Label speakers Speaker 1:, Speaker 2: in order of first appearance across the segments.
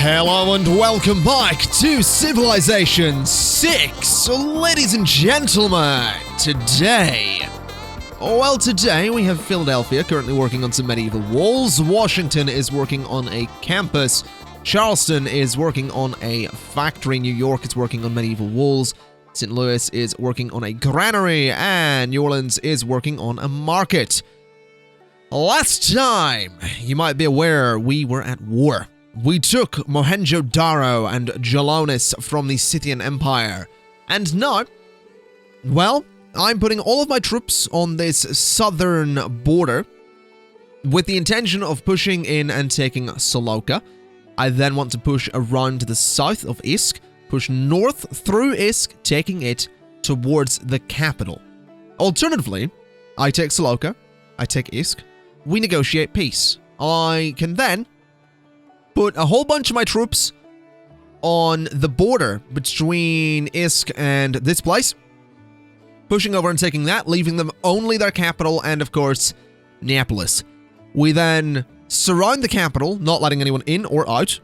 Speaker 1: Hello and welcome back to Civilization 6, ladies and gentlemen. Today we have Philadelphia currently working on some medieval walls, Washington is working on a campus, Charleston is working on a factory, New York is working on medieval walls, St. Louis is working on a granary, and New Orleans is working on a market. Last time, you might be aware, we were at war. We took Mohenjo-Daro and Jalonis from the Scythian Empire. And now, well, I'm putting all of my troops on this southern border with the intention of pushing in and taking Saloka. I then want to push around to the south of Isk, push north through Isk, taking it towards the capital. Alternatively, I take Saloka, I take Isk, we negotiate peace. I can then put a whole bunch of my troops on the border between Isk and this place, pushing over and taking that, leaving them only their capital and, of course, Neapolis. We then surround the capital, not letting anyone in or out.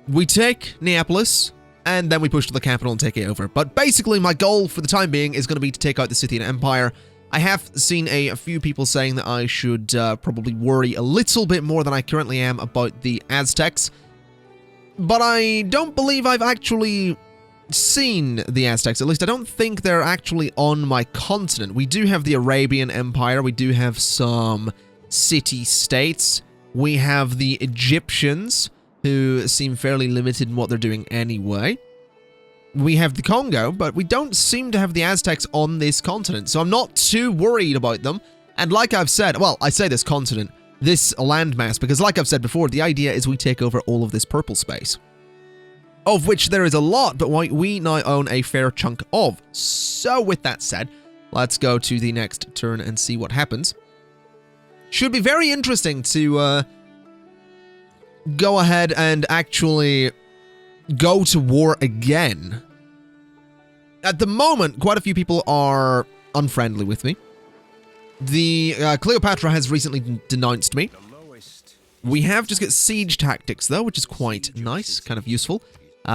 Speaker 1: We take Neapolis, and then we push to the capital and take it over. But basically, my goal for the time being is going to be to take out the Scythian Empire. I have seen a few people saying that I should probably worry a little bit more than I currently am about the Aztecs. But I don't believe I've actually seen the Aztecs. At least I don't think they're actually on my continent. We do have the Arabian Empire. We do have some city-states. We have the Egyptians, who seem fairly limited in what they're doing anyway. We have the Congo, but we don't seem to have the Aztecs on this continent, so I'm not too worried about them. And like I've said, well, I say this continent, this landmass, because like I've said before, the idea is we take over all of this purple space, of which there is a lot, but we now own a fair chunk of. So with that said, let's go to the next turn and see what happens. Should be very interesting to go ahead and actually go to war again. At the moment, quite a few people are unfriendly with me. The Cleopatra has recently denounced me. We have just got siege tactics though, which is quite nice, kind of useful.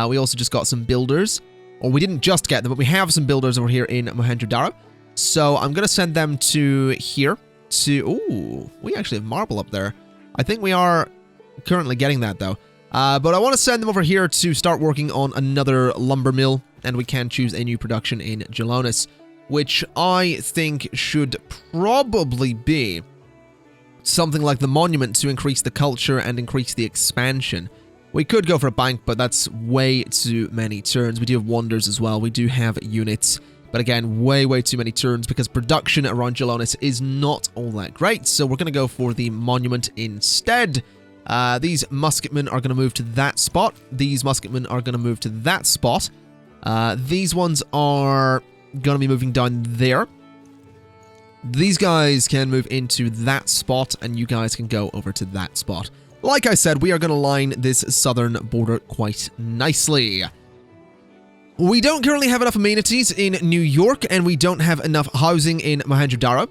Speaker 1: We also just got some builders, or we didn't just get them, but we have some builders over here in Mohenjo-Daro. So I'm going to send them to here to... Ooh, we actually have marble up there. I think we are currently getting that though. But I want to send them over here to start working on another lumber mill, and we can choose a new production in Jalonis, which I think should probably be something like the monument to increase the culture and increase the expansion. We could go for a bank, but that's way too many turns. We do have wonders as well. We do have units, but again, way too many turns because production around Jalonis is not all that great. So we're going to go for the monument instead. These musketmen are going to move to that spot. These musketmen are going to move to that spot. These ones are going to be moving down there. These guys can move into that spot, and you guys can go over to that spot. Like I said, we are going to line this southern border quite nicely. We don't currently have enough amenities in New York, and we don't have enough housing in Mohenjo-Daro.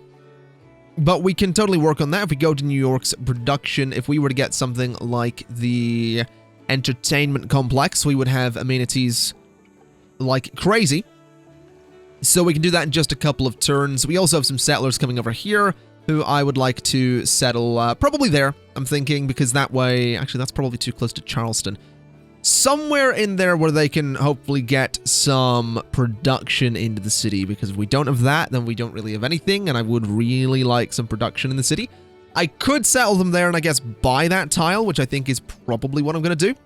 Speaker 1: But we can totally work on that. If we go to New York's production, if we were to get something like the entertainment complex, we would have amenities like crazy. So we can do that in just a couple of turns. We also have some settlers coming over here who I would like to settle probably there, I'm thinking, because that way... Actually, that's probably too close to Charleston. Somewhere in there where they can hopefully get some production into the city, because if we don't have that, then we don't really have anything, and I would really like some production in the city. I could settle them there and I guess buy that tile, which I think is probably what I'm going to do.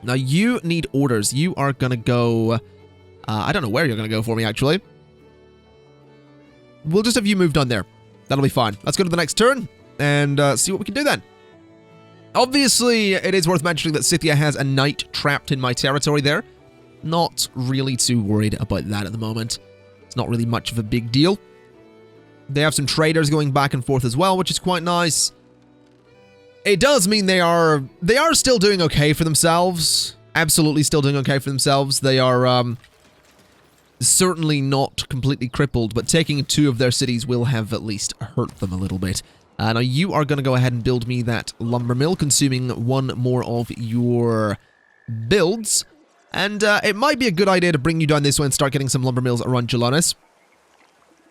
Speaker 1: Now, you need orders. You are going to go... I don't know where you're going to go for me, actually. We'll just have you moved on there. That'll be fine. Let's go to the next turn and see what we can do then. Obviously, it is worth mentioning that Scythia has a knight trapped in my territory there. Not really too worried about that at the moment. It's not really much of a big deal. They have some traders going back and forth as well, which is quite nice. It does mean they are still doing okay for themselves. Absolutely still doing okay for themselves. They are certainly not completely crippled, but taking two of their cities will have at least hurt them a little bit. Now you are going to go ahead and build me that lumber mill, consuming one more of your builds. And it might be a good idea to bring you down this way and start getting some lumber mills around Gelonis.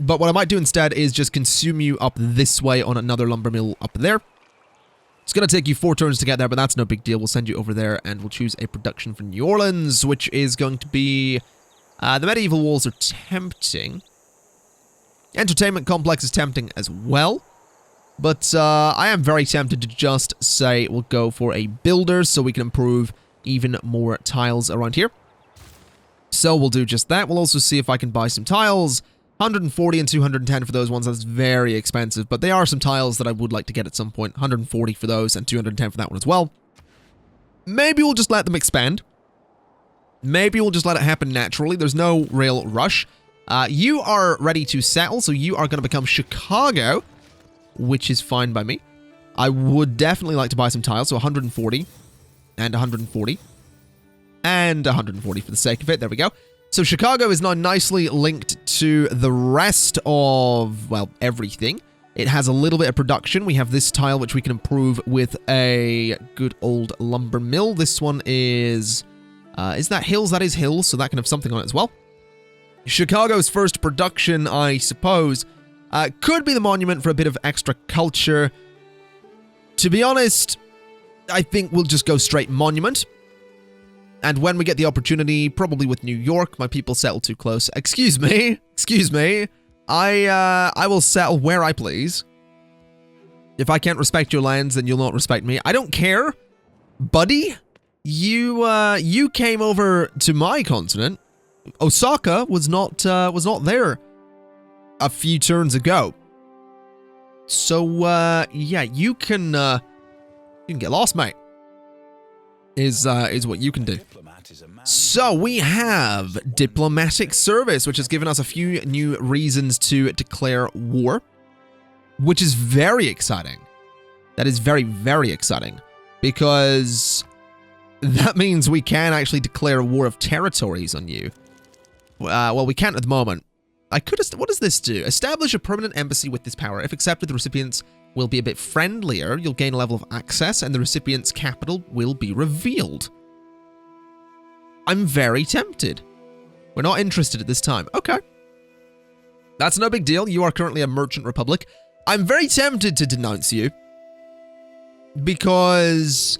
Speaker 1: But what I might do instead is just consume you up this way on another lumber mill up there. It's going to take you 4 turns to get there, but that's no big deal. We'll send you over there and we'll choose a production for New Orleans, which is going to be... the medieval walls are tempting. Entertainment complex is tempting as well. But I am very tempted to just say we'll go for a builder so we can improve even more tiles around here. So we'll do just that. We'll also see if I can buy some tiles. 140 and 210 for those ones. That's very expensive, but they are some tiles that I would like to get at some point. 140 for those and 210 for that one as well. Maybe we'll just let them expand. Maybe we'll just let it happen naturally. There's no real rush. You are ready to settle, so you are going to become Chicago, which is fine by me. I would definitely like to buy some tiles, so 140 and 140 and 140 for the sake of it. There we go. So Chicago is now nicely linked to the rest of, well, everything. It has a little bit of production. We have this tile, which we can improve with a good old lumber mill. This one is that hills? That is hills, so that can have something on it as well. Chicago's first production, I suppose, could be the monument for a bit of extra culture. To be honest, I think we'll just go straight monument. And when we get the opportunity, probably with New York, my people settle too close. Excuse me. I will settle where I please. If I can't respect your lands, then you'll not respect me. I don't care, buddy. You came over to my continent. Osaka was not there a few turns ago. So yeah, you can get lost, mate. Is what you can do. So we have diplomatic service, which has given us a few new reasons to declare war, which is very exciting. That is very, very exciting, because that means we can actually declare a war of territories on you. Well, we can't at the moment. I could. What does this do? Establish a permanent embassy with this power. If accepted, the recipients will be a bit friendlier. You'll gain a level of access, and the recipient's capital will be revealed. I'm very tempted. We're not interested at this time. Okay. That's no big deal. You are currently a merchant republic. I'm very tempted to denounce you, because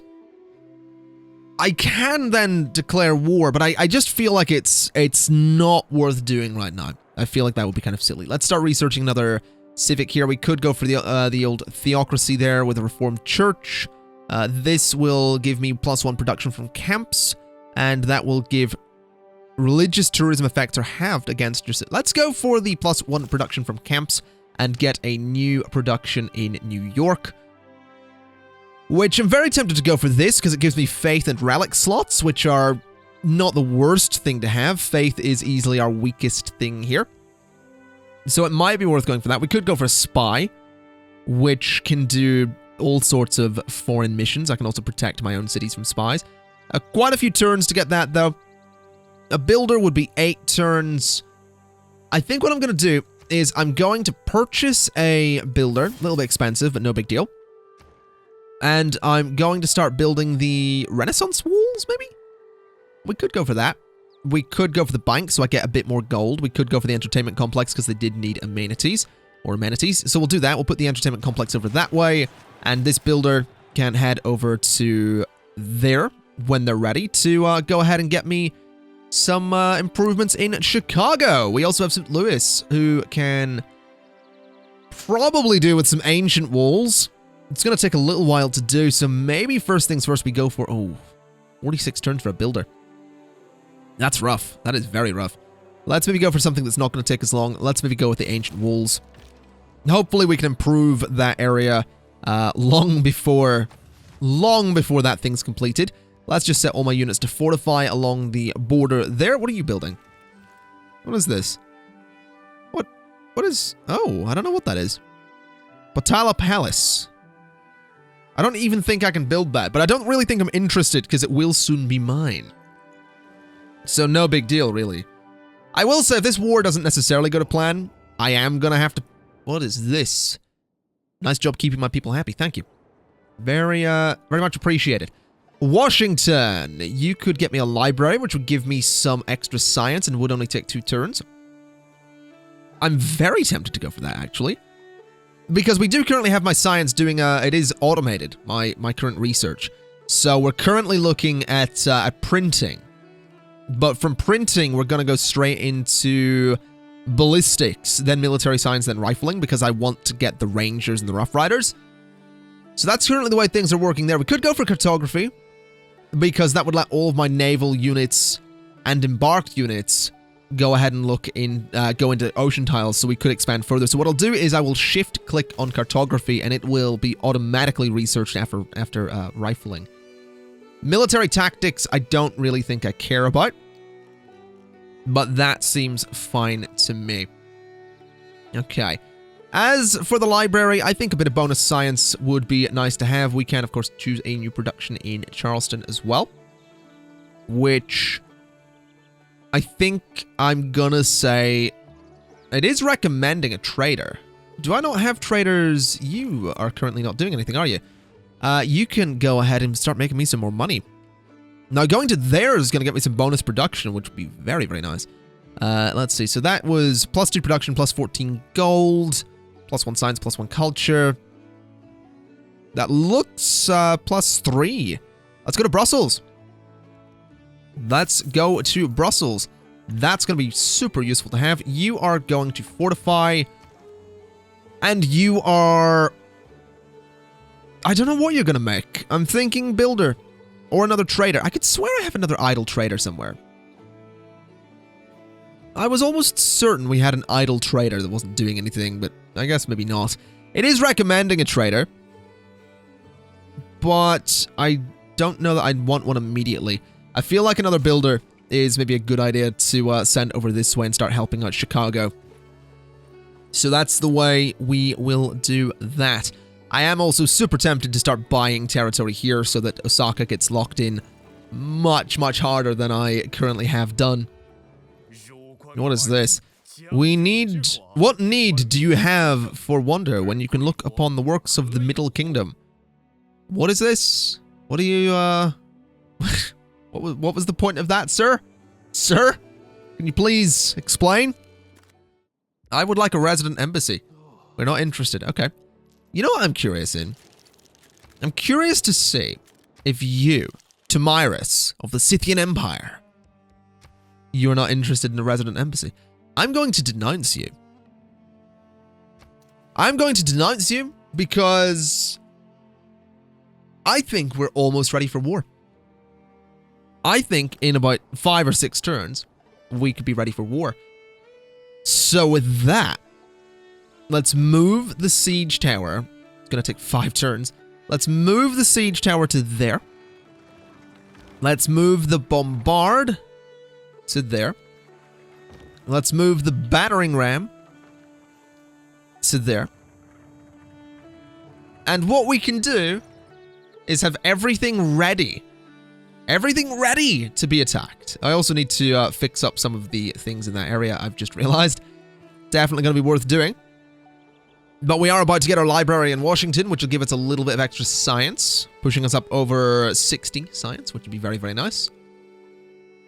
Speaker 1: I can then declare war, but I just feel like it's not worth doing right now. I feel like that would be kind of silly. Let's start researching another civic here. We could go for the old theocracy there with a reformed church. This will give me +1 production from camps, and that will give religious tourism effects are halved against your city. Let's go for the +1 production from camps and get a new production in New York, which I'm very tempted to go for this because it gives me faith and relic slots, which are not the worst thing to have. Faith is easily our weakest thing here, so it might be worth going for that. We could go for a spy, which can do all sorts of foreign missions. I can also protect my own cities from spies. Quite a few turns to get that, though. A builder would be 8 turns. I think what I'm going to do is I'm going to purchase a builder. A little bit expensive, but no big deal. And I'm going to start building the Renaissance walls, maybe? We could go for that. We could go for the bank, so I get a bit more gold. We could go for the entertainment complex, because they did need amenities. So we'll do that. We'll put the entertainment complex over that way. And this builder can head over to there when they're ready to go ahead and get me some improvements in Chicago. We also have St. Louis, who can probably do with some ancient walls. It's going to take a little while to do, so maybe first things first we go for... 46 turns for a builder. That's rough. That is very rough. Let's maybe go for something that's not going to take as long. Let's maybe go with the ancient walls. Hopefully we can improve that area long before that thing's completed. Let's just set all my units to fortify along the border there. What are you building? What is this? What is... Oh, I don't know what that is. Potala Palace. I don't even think I can build that, but I don't really think I'm interested because it will soon be mine. So no big deal, really. I will say, if this war doesn't necessarily go to plan, I am going to have to... What is this? Nice job keeping my people happy. Thank you. Very much appreciated. Washington, you could get me a library, which would give me some extra science and would only take 2 turns. I'm very tempted to go for that, actually. Because we do currently have my science doing, it is automated, my current research. So we're currently looking at printing. But from printing, we're going to go straight into ballistics, then military science, then rifling, because I want to get the Rangers and the Rough Riders. So that's currently the way things are working there. We could go for cartography, because that would let all of my naval units and embarked units go ahead and go into ocean tiles, so we could expand further. So what I'll do is I will shift-click on cartography, and it will be automatically researched after rifling. Military tactics, I don't really think I care about, but that seems fine to me. Okay. As for the library, I think a bit of bonus science would be nice to have. We can, of course, choose a new production in Charleston as well, which I think I'm gonna say it is recommending a trader. Do I not have traders? You are currently not doing anything, are you? You can go ahead and start making me some more money. Now, going to there is going to get me some bonus production, which would be very, very nice. Let's see. So that was +2 production, +14 gold, +1 science, +1 culture. That looks +3. Let's go to Brussels. Let's go to Brussels. That's going to be super useful to have. You are going to fortify. And you are... I don't know what you're going to make. I'm thinking builder. Or another trader. I could swear I have another idle trader somewhere. I was almost certain we had an idle trader that wasn't doing anything, but I guess maybe not. It is recommending a trader. But I don't know that I'd want one immediately. I feel like another builder is maybe a good idea to send over this way and start helping out Chicago. So that's the way we will do that. I am also super tempted to start buying territory here so that Osaka gets locked in much, much harder than I currently have done. What is this? We need... What need do you have for wonder when you can look upon the works of the Middle Kingdom? What is this? What are you, What was the point of that, sir? Sir? Can you please explain? I would like a resident embassy. We're not interested. Okay. You know what I'm curious in? I'm curious to see if you, Tomyris of the Scythian Empire, you're not interested in a resident embassy. I'm going to denounce you. I'm going to denounce you because I think we're almost ready for war. I think in about 5 or 6 turns, we could be ready for war. So with that, let's move the siege tower. It's going to take 5 turns. Let's move the siege tower to there. Let's move the bombard to there. Let's move the battering ram to there. And what we can do is have everything ready. Everything ready to be attacked. I also need to fix up some of the things in that area, I've just realized. Definitely going to be worth doing. But we are about to get our library in Washington, which will give us a little bit of extra science, pushing us up over 60 science, which would be very, very nice.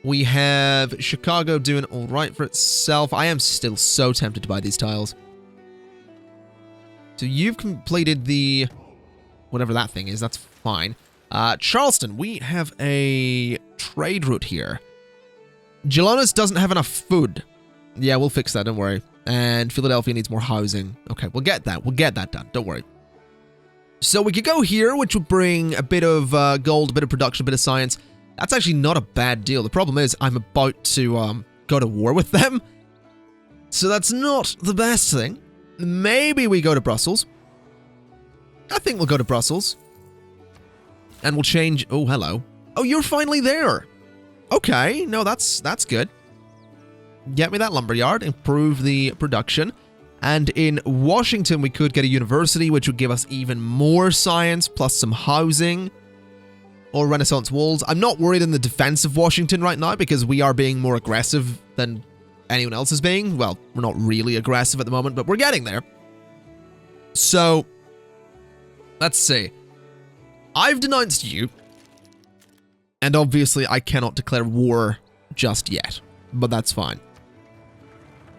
Speaker 1: We have Chicago doing all right for itself. I am still so tempted to buy these tiles. So you've completed the... whatever that thing is, that's fine. Charleston, we have a trade route here. Gelonis doesn't have enough food. Yeah, we'll fix that, don't worry. And Philadelphia needs more housing. Okay, we'll get that. We'll get that done, don't worry. So we could go here, which will bring a bit of gold, a bit of production, a bit of science. That's actually not a bad deal. The problem is I'm about to go to war with them. So that's not the best thing. Maybe we go to Brussels. I think we'll go to Brussels. And we'll change... Oh, hello. Oh, you're finally there. Okay, no, that's good. Get me that lumberyard, improve the production. And in Washington, we could get a university, which would give us even more science, plus some housing. Or Renaissance walls. I'm not worried in the defense of Washington right now, because we are being more aggressive than anyone else is being. Well, we're not really aggressive at the moment, but we're getting there. So... Let's see. I've denounced you. And obviously, I cannot declare war just yet. But that's fine.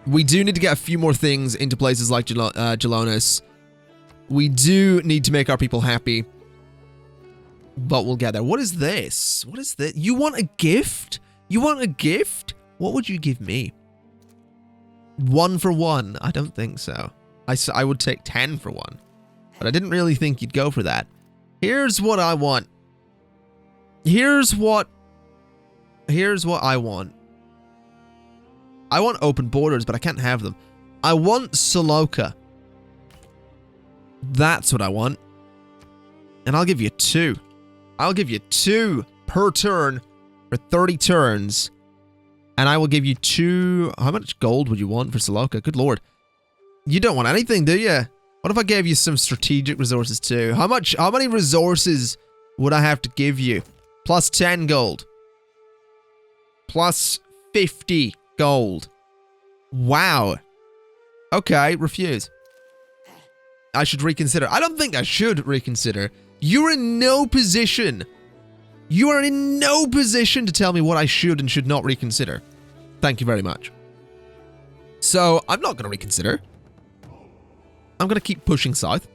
Speaker 1: We do need to get a few more things into places like Gelonis. We do need to make our people happy. But we'll get there. What is this? What is this? You want a gift? You want a gift? What would you give me? 1 for 1? I don't think so. I would take 10 for 1. But I didn't really think you'd go for that. Here's what I want. Here's what I want. I want open borders, but I can't have them. I want Saloka. That's what I want. And I'll give you 2. I'll give you 2 per turn for 30 turns. And I will give you 2... How much gold would you want for Saloka? Good lord. You don't want anything, do you? What if I gave you some strategic resources too? How many resources would I have to give you? Plus 10 gold. Plus 50 gold. Wow. Okay, refuse. I should reconsider. I don't think I should reconsider. You're in no position. You are in no position to tell me what I should and should not reconsider. Thank you very much. So, I'm not going to reconsider. I'm going to keep pushing south.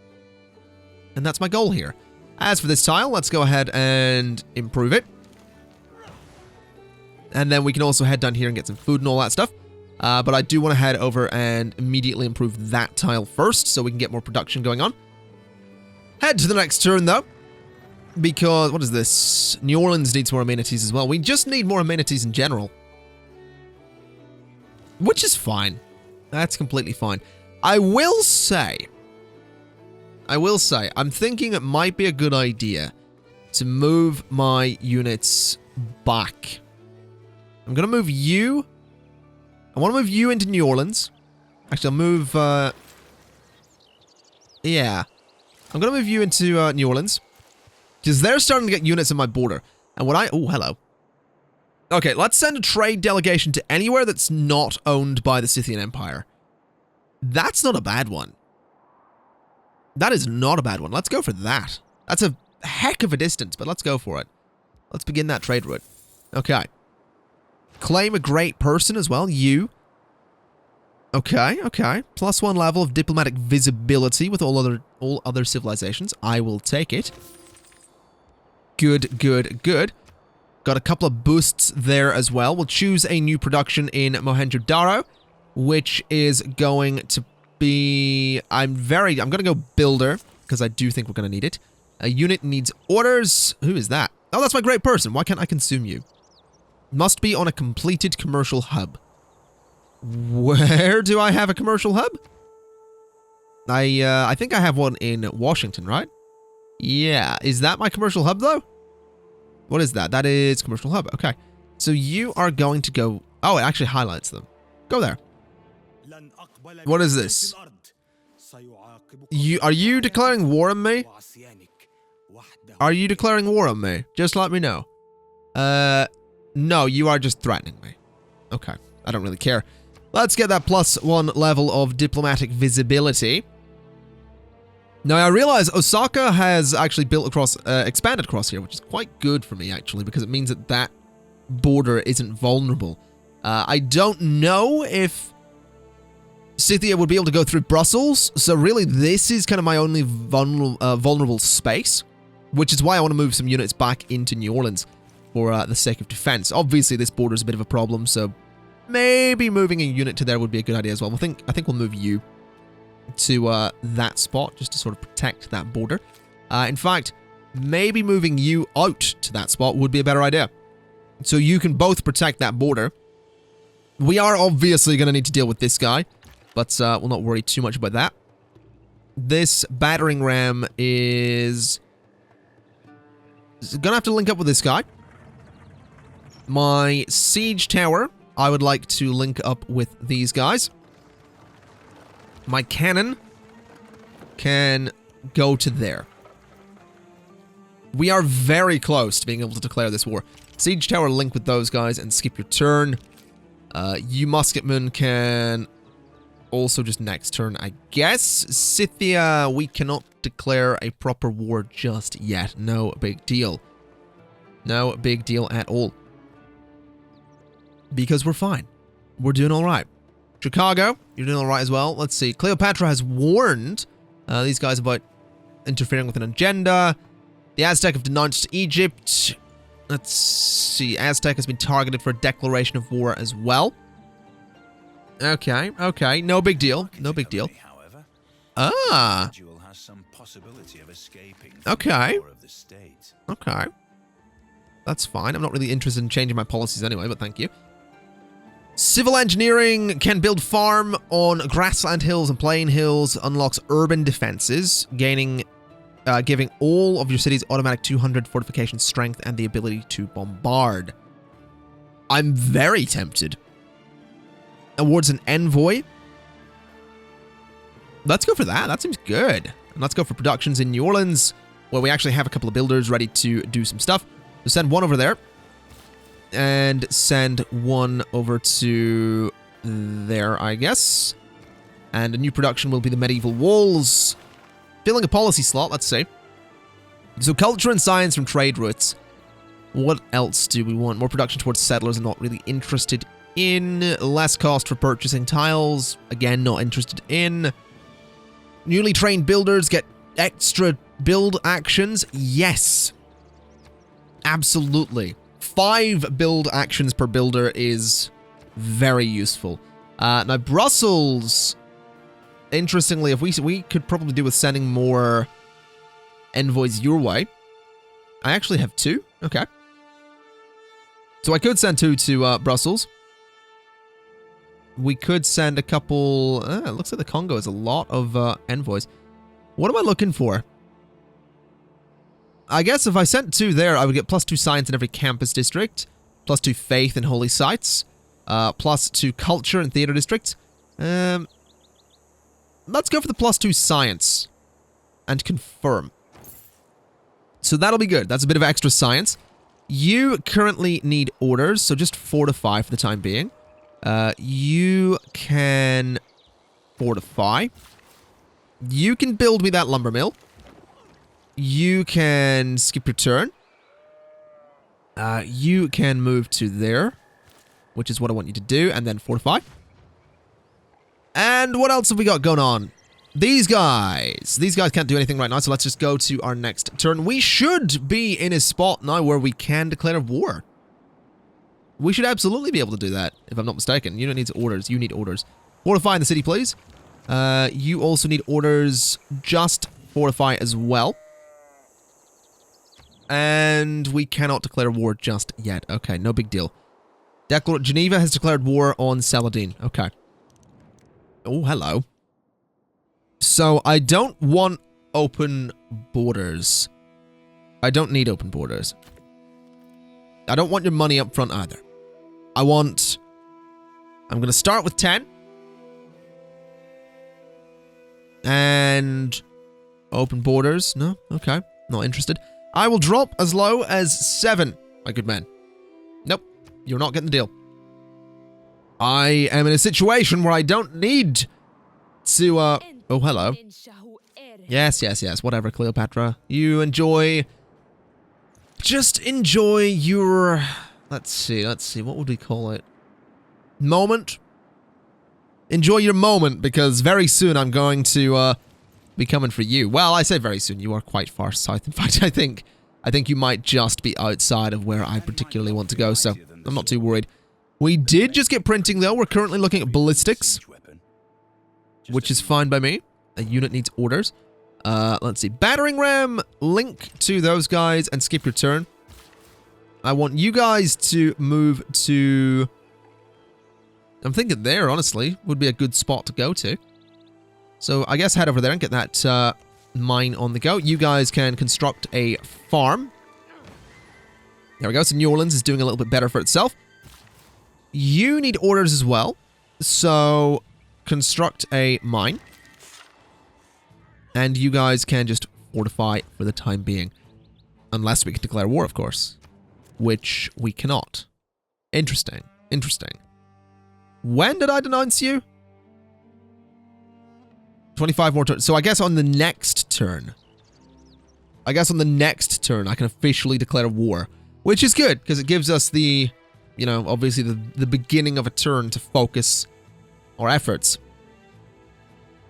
Speaker 1: And that's my goal here. As for this tile, let's go ahead and improve it. And then we can also head down here and get some food and all that stuff. But I do want to head over and immediately improve that tile first so we can get more production going on. Head to the next turn, though. Because, what is this? New Orleans needs more amenities as well. We just need more amenities in general. Which is fine. That's completely fine. I will say, I'm thinking it might be a good idea to move my units back. I'm going to move you. I want to move you into New Orleans. Actually, I'll move, yeah. I'm going to move you into New Orleans. Because they're starting to get units on my border. And what I... Oh, hello. Okay, let's send a trade delegation to anywhere that's not owned by the Scythian Empire. That's not a bad one. That is not a bad one. Let's go for that. That's a heck of a distance, but let's go for it. Let's begin that trade route. Okay. Claim a great person as well. You. Okay, okay. +1 level of diplomatic visibility with all other civilizations. I will take it. Good, good, good. Got a couple of boosts there as well. We'll choose a new production in Mohenjo-Daro, which is going to be... I'm going to go builder, because I do think we're going to need it. A unit needs orders. Who is that? Oh, that's my great person. Why can't I consume you? Must be on a completed commercial hub. Where do I have a commercial hub? I think I have one in Washington, right? Yeah. Is that my commercial hub, though? What is that? That is commercial hub. Okay. So you are going to go... Oh, it actually highlights them. Go there. What is this? Are you declaring war on me? Are you declaring war on me? Just let me know. No, you are just threatening me. Okay. I don't really care. Let's get that +1 level of diplomatic visibility. Now, I realize Osaka has actually expanded across here, which is quite good for me, actually, because it means that that border isn't vulnerable. I don't know if Scythia would be able to go through Brussels, so really this is kind of my only vulnerable space, which is why I want to move some units back into New Orleans for the sake of defense. Obviously, this border is a bit of a problem, so maybe moving a unit to there would be a good idea as well. I think we'll move you to that spot just to sort of protect that border. In fact, maybe moving you out to that spot would be a better idea. So you can both protect that border. We are obviously going to need to deal with this guy, but we'll not worry too much about that. This battering ram is going to have to link up with this guy. My siege tower, I would like to link up with these guys. My cannon can go to there. We are very close to being able to declare this war. Siege tower, link with those guys and skip your turn. You musketmen can also just next turn, I guess. Scythia, we cannot declare a proper war just yet. No big deal. No big deal at all. Because we're fine. We're doing all right. Chicago, you're doing all right as well. Let's see. Cleopatra has warned these guys about interfering with an agenda. The Aztec have denounced Egypt. Let's see. Aztec has been targeted for a declaration of war as well. Okay, okay. No big deal. No big deal. Ah. Okay. Okay. That's fine. I'm not really interested in changing my policies anyway, but thank you. Civil engineering can build farm on grassland hills and plain hills, unlocks urban defenses, giving all of your cities automatic 200 fortification strength and the ability to bombard. I'm very tempted. Awards an envoy. Let's go for that. That seems good. And let's go for productions in New Orleans, where we actually have a couple of builders ready to do some stuff. So send one over there. And send one over to there, I guess. And a new production will be the medieval walls. Filling a policy slot, let's see. So culture and science from trade routes. What else do we want? More production towards settlers. I'm not really interested in. Less cost for purchasing tiles. Again, not interested in. Newly trained builders get extra build actions. Yes. Absolutely. 5 build actions per builder is very useful. Now, Brussels, interestingly, if we could probably do with sending more envoys your way. I actually have 2. Okay. So I could send 2 to Brussels. We could send a couple... it looks like the Congo has a lot of envoys. What am I looking for? I guess if I sent 2 there, I would get +2 science in every campus district, +2 faith in holy sites, +2 culture in theater districts. Let's go for the +2 science and confirm. So that'll be good. That's a bit of extra science. You currently need orders, so just fortify for the time being. You can fortify. You can build me that lumber mill. You can skip your turn. You can move to there, which is what I want you to do, and then fortify. And what else have we got going on? These guys. These guys can't do anything right now, so let's just go to our next turn. We should be in a spot now where we can declare war. We should absolutely be able to do that, if I'm not mistaken. Unit needs orders. You need orders. Fortify in the city, please. You also need orders. Just fortify as well. And we cannot declare war just yet. Okay, no big deal. Geneva has declared war on Saladin. Okay. Oh, hello. So, I don't want open borders. I don't need open borders. I don't want your money up front either. I'm going to start with 10. And open borders. No? Okay. Not interested. I will drop as low as 7, my good man. Nope. You're not getting the deal. I am in a situation where I don't need to, oh, hello. Yes, yes, yes. Whatever, Cleopatra. You enjoy... Just enjoy your... Let's see. What would we call it? Moment? Enjoy your moment, because very soon I'm going to, be coming for you. Well, I say very soon. You are quite far south. In fact, I think you might just be outside of where I particularly want to go, so I'm not too worried. We did just get printing, though. We're currently looking at ballistics, which is fine by me. A unit needs orders. Let's see. Battering ram, link to those guys and skip your turn. I want you guys to move to... I'm thinking there, honestly, would be a good spot to go to. So I guess head over there and get that mine on the go. You guys can construct a farm. There we go. So New Orleans is doing a little bit better for itself. You need orders as well. So construct a mine. And you guys can just fortify for the time being. Unless we can declare war, of course. Which we cannot. Interesting. Interesting. When did I denounce you? 25 more turns. So I guess on the next turn. I can officially declare war. Which is good, because it gives us the, you know, obviously the beginning of a turn to focus our efforts.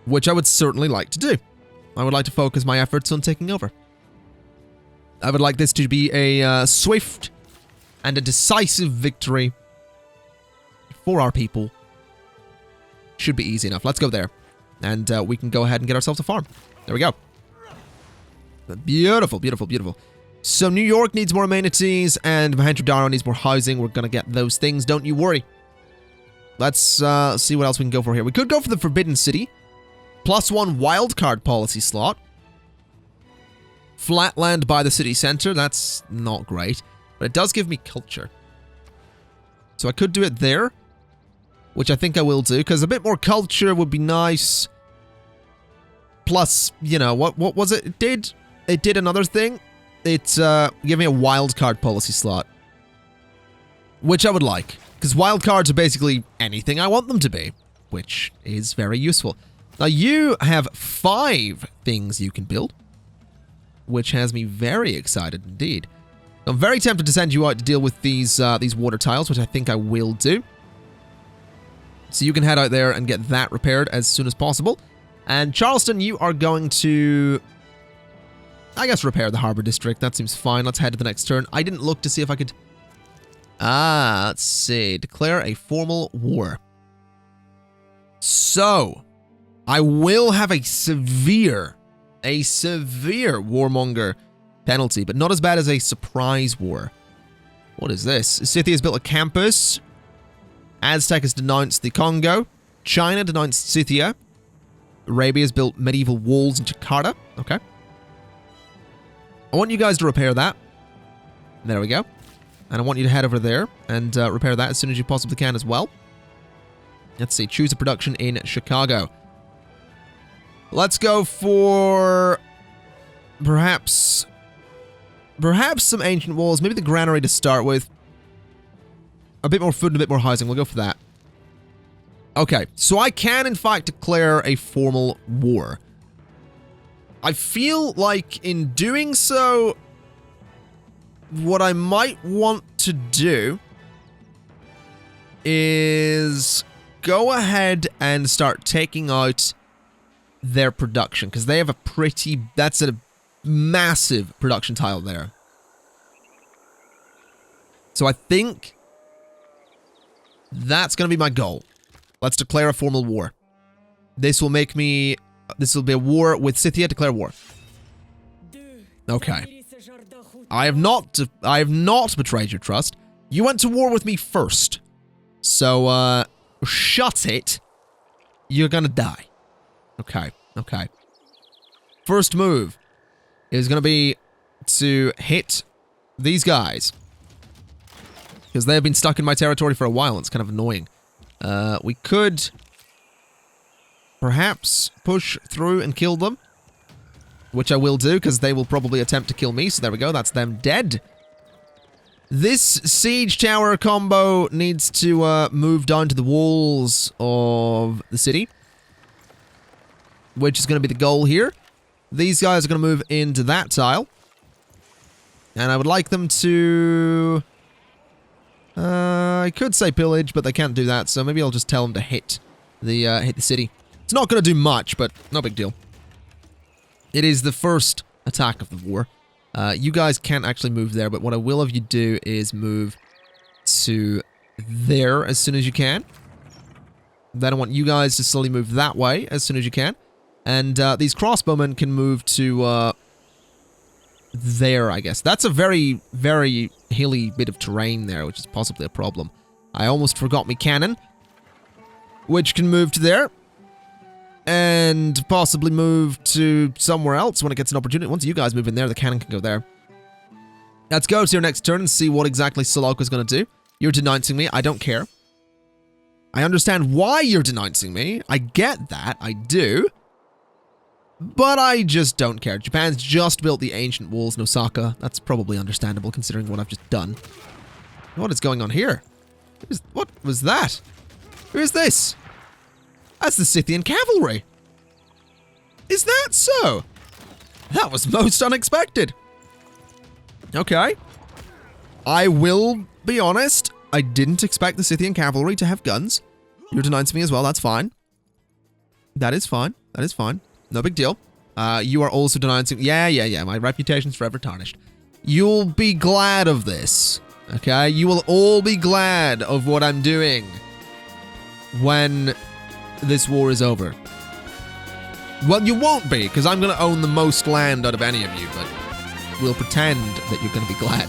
Speaker 1: Which I would certainly like to do. I would like to focus my efforts on taking over. I would like this to be a swift and a decisive victory for our people. Should be easy enough. Let's go there. And we can go ahead and get ourselves a farm. There we go. Beautiful, beautiful, beautiful. So New York needs more amenities and Mohenjo-Daro needs more housing. We're going to get those things. Don't you worry. Let's see what else we can go for here. We could go for the Forbidden City. +1 wildcard policy slot. Flatland by the city center. That's not great. But it does give me culture. So I could do it there. Which I think I will do. Because a bit more culture would be nice. Plus, you know, what was it? It did another thing. It gave me a wildcard policy slot. Which I would like. Because wildcards are basically anything I want them to be. Which is very useful. Now, you have 5 things you can build, which has me very excited indeed. I'm very tempted to send you out to deal with these water tiles, which I think I will do. So you can head out there and get that repaired as soon as possible. And Charleston, you are going to, I guess, repair the harbor district. That seems fine. Let's head to the next turn. I didn't look to see if I could... let's see. Declare a formal war. So... I will have a severe warmonger penalty, but not as bad as a surprise war. What is this? Scythia has built a campus. Aztec has denounced the Congo. China denounced Scythia. Arabia has built medieval walls in Jakarta. Okay. I want you guys to repair that. There we go. And I want you to head over there and repair that as soon as you possibly can as well. Let's see. Choose a production in Chicago. Let's go for perhaps some ancient walls, maybe the granary to start with. A bit more food and a bit more housing. We'll go for that. Okay, so I can in fact declare a formal war. I feel like in doing so, what I might want to do is go ahead and start taking out their production, because they have that's a massive production tile there. So I think that's going to be my goal. Let's declare a formal war. This will be a war with Scythia. Declare war. Okay. I have not betrayed your trust. You went to war with me first. So, shut it. You're gonna die. Okay, okay. First move is going to be to hit these guys. Because they have been stuck in my territory for a while. It's kind of annoying. We could perhaps push through and kill them. Which I will do, because they will probably attempt to kill me. So there we go, that's them dead. This siege tower combo needs to move down to the walls of the city. Which is going to be the goal here. These guys are going to move into that tile. And I would like them to... I could say pillage, but they can't do that, so maybe I'll just tell them to hit the city. It's not going to do much, but no big deal. It is the first attack of the war. You guys can't actually move there, but what I will have you do is move to there as soon as you can. Then I want you guys to slowly move that way as soon as you can. And these crossbowmen can move to there, I guess. That's a very, very hilly bit of terrain there, which is possibly a problem. I almost forgot my cannon, which can move to there. And possibly move to somewhere else when it gets an opportunity. Once you guys move in there, the cannon can go there. Let's go to your next turn and see what exactly Saloka's going to do. You're denouncing me. I don't care. I understand why you're denouncing me. I get that. I do. But I just don't care. Japan's just built the ancient walls in Osaka. That's probably understandable considering what I've just done. What is going on here? What was that? Who is this? That's the Scythian cavalry. Is that so? That was most unexpected. Okay. I will be honest. I didn't expect the Scythian cavalry to have guns. You're denouncing me as well. That's fine. That is fine. That is fine. No big deal. You are also denouncing... Yeah. My reputation's forever tarnished. You'll be glad of this. Okay? You will all be glad of what I'm doing when this war is over. Well, you won't be, because I'm going to own the most land out of any of you, but we'll pretend that you're going to be glad.